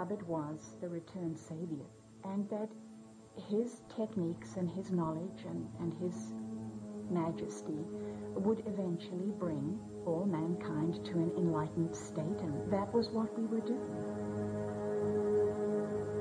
Hubbard was the returned savior, and that his techniques and his knowledge and his majesty would eventually bring all mankind to an enlightened state, and that was what we were doing.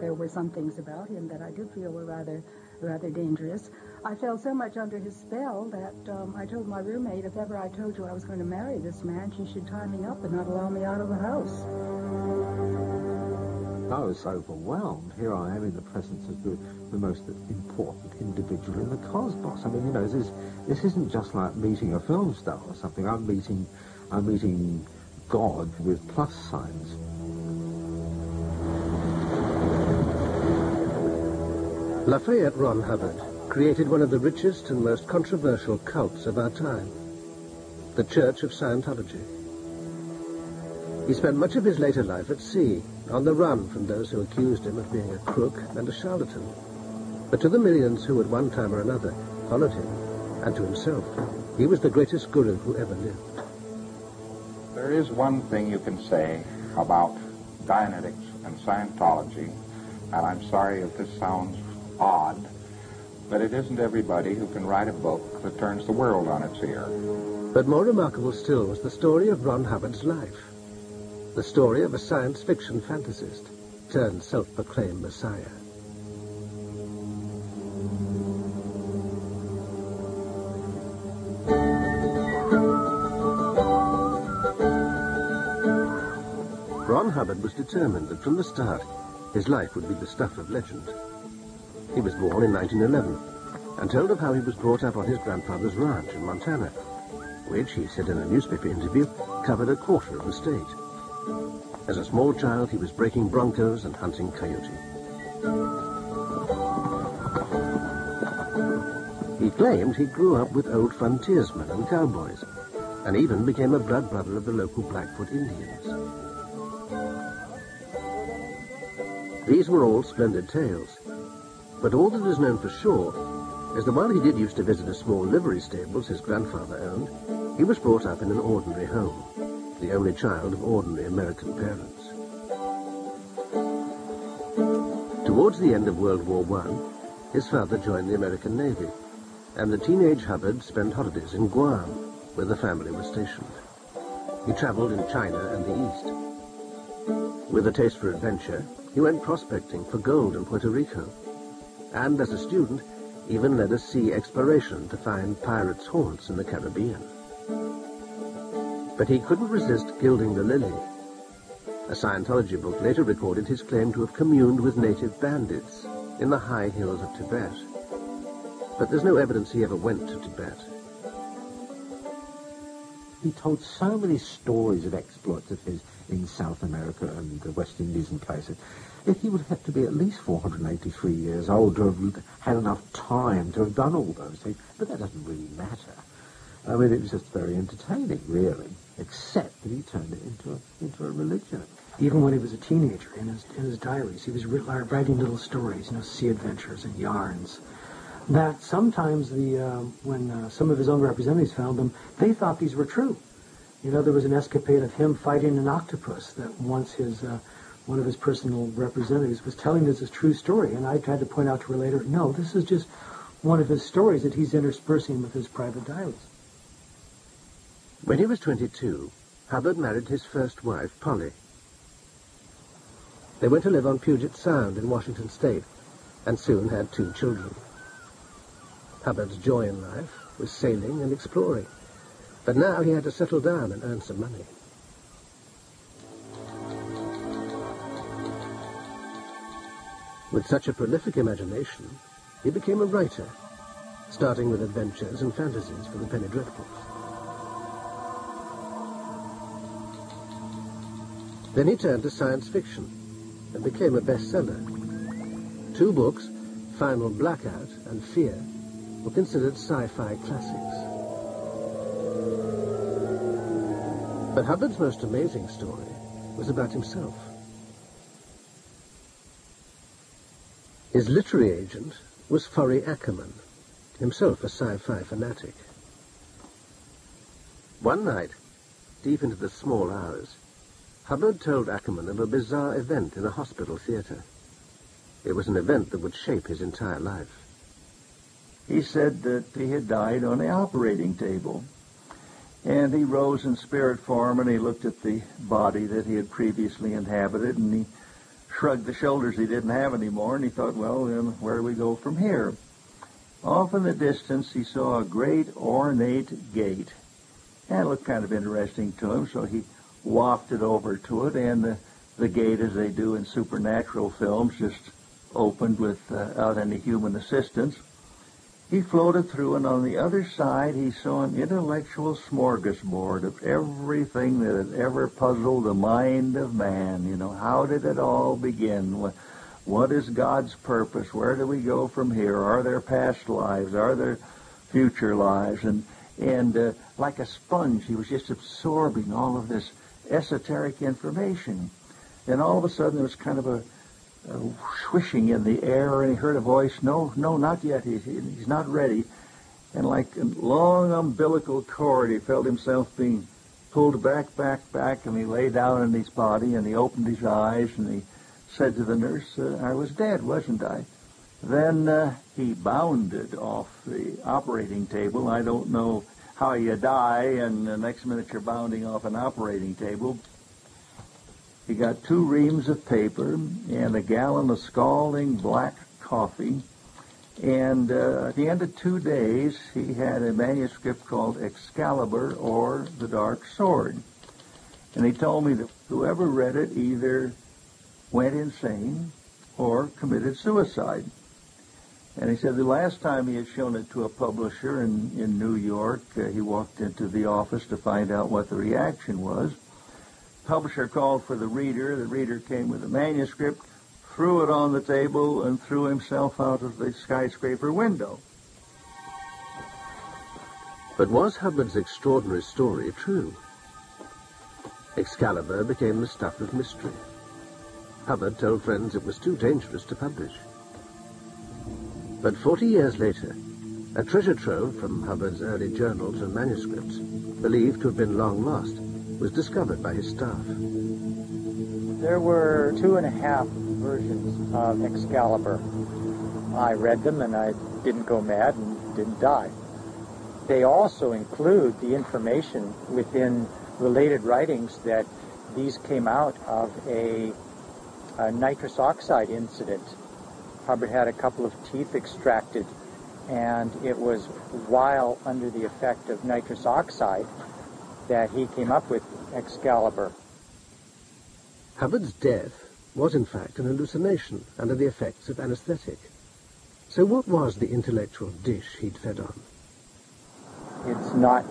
There were some things about him that I did feel were rather dangerous. I fell so much under his spell that I told my roommate, if ever I told you I was going to marry this man, she should tie me up and not allow me out of the house. I was overwhelmed. Here I am in the presence of the most important individual in the cosmos. I mean, you know, this isn't just like meeting a film star or something. I'm meeting God with plus signs. Lafayette Ron Hubbard created one of the richest and most controversial cults of our time, the Church of Scientology. He spent much of his later life at sea, on the run from those who accused him of being a crook and a charlatan. But to the millions who at one time or another followed him, and to himself, he was the greatest guru who ever lived. There is one thing you can say about Dianetics and Scientology, and I'm sorry if this sounds odd, but it isn't everybody who can write a book that turns the world on its ear. But more remarkable still was the story of Ron Hubbard's life. The story of a science fiction fantasist turned self-proclaimed messiah. Ron Hubbard was determined that from the start his life would be the stuff of legend. He was born in 1911 and told of how he was brought up on his grandfather's ranch in Montana, which, he said in a newspaper interview, covered a quarter of the state. As a small child, he was breaking broncos and hunting coyote. He claimed he grew up with old frontiersmen and cowboys, and even became a blood brother of the local Blackfoot Indians. These were all splendid tales, but all that is known for sure is that while he did used to visit a small livery stables his grandfather owned, he was brought up in an ordinary home, the only child of ordinary American parents. Towards the end of World War I, his father joined the American Navy, and the teenage Hubbard spent holidays in Guam, where the family was stationed. He traveled in China and the East. With a taste for adventure, he went prospecting for gold in Puerto Rico, and as a student, even led a sea exploration to find pirates' haunts in the Caribbean. But he couldn't resist gilding the lily. A Scientology book later recorded his claim to have communed with native bandits in the high hills of Tibet. But there's no evidence he ever went to Tibet. He told so many stories of exploits of his in South America and the West Indies and places that he would have to be at least 483 years old to have had enough time to have done all those things. But that doesn't really matter. I mean, it was just very entertaining, really, except that he turned it into a religion. Even when he was a teenager, in his diaries, he was writing little stories, sea adventures and yarns. That sometimes when some of his own representatives found them, they thought these were true. There was an escapade of him fighting an octopus that once one of his personal representatives was telling this as a true story, and I tried to point out to her later, no, this is just one of his stories that he's interspersing with his private diaries. When he was 22, Hubbard married his first wife, Polly. They went to live on Puget Sound in Washington State, and soon had 2 children. Hubbard's joy in life was sailing and exploring, but now he had to settle down and earn some money. With such a prolific imagination, he became a writer, starting with adventures and fantasies for the penny dreadfuls. Then he turned to science fiction and became a bestseller. 2 books, Final Blackout and Fear, were considered sci-fi classics. But Hubbard's most amazing story was about himself. His literary agent was Forry Ackerman, himself a sci-fi fanatic. One night, deep into the small hours, Hubbard told Ackerman of a bizarre event in a hospital theater. It was an event that would shape his entire life. He said that he had died on the operating table. And he rose in spirit form, and he looked at the body that he had previously inhabited, and he shrugged the shoulders he didn't have anymore, and he thought, well, then where do we go from here? Off in the distance, he saw a great ornate gate. And it looked kind of interesting to him, so he wafted over to it, and the gate, as they do in supernatural films, just opened without any human assistance. He floated through, and on the other side, he saw an intellectual smorgasbord of everything that had ever puzzled the mind of man. You know, how did it all begin? What is God's purpose? Where do we go from here? Are there past lives? Are there future lives? And like a sponge, he was just absorbing all of this esoteric information. And all of a sudden, there was kind of a swishing in the air, and he heard a voice, no, not yet, he's not ready. And like a long umbilical cord, he felt himself being pulled back, and he lay down in his body, and he opened his eyes, and he said to the nurse, I was dead, wasn't I? Then he bounded off the operating table. I don't know how you die, and the next minute you're bounding off an operating table. He got 2 reams of paper and a gallon of scalding black coffee. And at the end of 2 days, he had a manuscript called Excalibur, or The Dark Sword. And he told me that whoever read it either went insane or committed suicide. And he said the last time he had shown it to a publisher in New York, he walked into the office to find out what the reaction was. Publisher called for the reader. The reader came with a manuscript, threw it on the table, and threw himself out of the skyscraper window. But was Hubbard's extraordinary story true? Excalibur became the stuff of mystery. Hubbard told friends it was too dangerous to publish. But 40 years later, a treasure trove from Hubbard's early journals and manuscripts, believed to have been long lost, was discovered by his staff. There were 2.5 versions of Excalibur. I read them, and I didn't go mad and didn't die. They also include the information within related writings that these came out of a nitrous oxide incident. Hubbard had a couple of teeth extracted, and it was while under the effect of nitrous oxide that he came up with Excalibur. Hubbard's death was in fact an hallucination under the effects of anesthetic. So what was the intellectual dish he'd fed on? It's not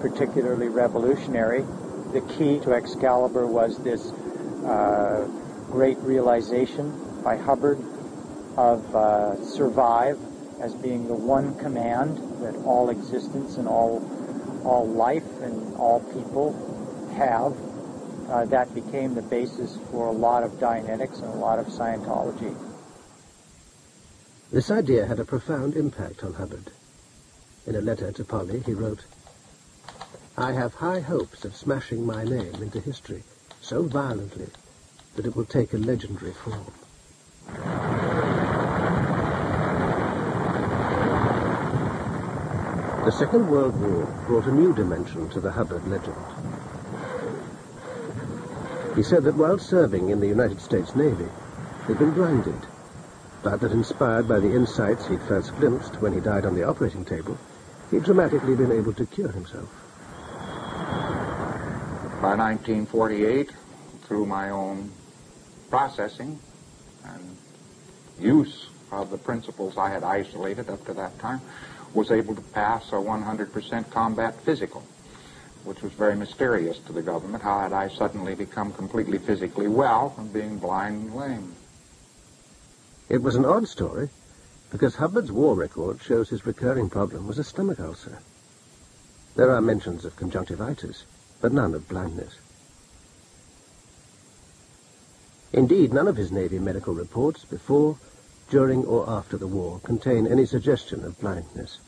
particularly revolutionary. The key to Excalibur was this great realization by Hubbard of survive as being the one command that all existence and all life and all people have. That became the basis for a lot of Dianetics and a lot of Scientology. This idea had a profound impact on Hubbard. In a letter to Polly, he wrote, I have high hopes of smashing my name into history so violently that it will take a legendary form. The Second World War brought a new dimension to the Hubbard legend. He said that while serving in the United States Navy, he'd been blinded, but that inspired by the insights he'd first glimpsed when he died on the operating table, he'd dramatically been able to cure himself. By 1948, through my own processing and use of the principles I had isolated up to that time, was able to pass a 100% combat physical, which was very mysterious to the government. How had I suddenly become completely physically well from being blind and lame? It was an odd story, because Hubbard's war record shows his recurring problem was a stomach ulcer. There are mentions of conjunctivitis, but none of blindness. Indeed, none of his Navy medical reports before, during, or after the war contain any suggestion of blindness.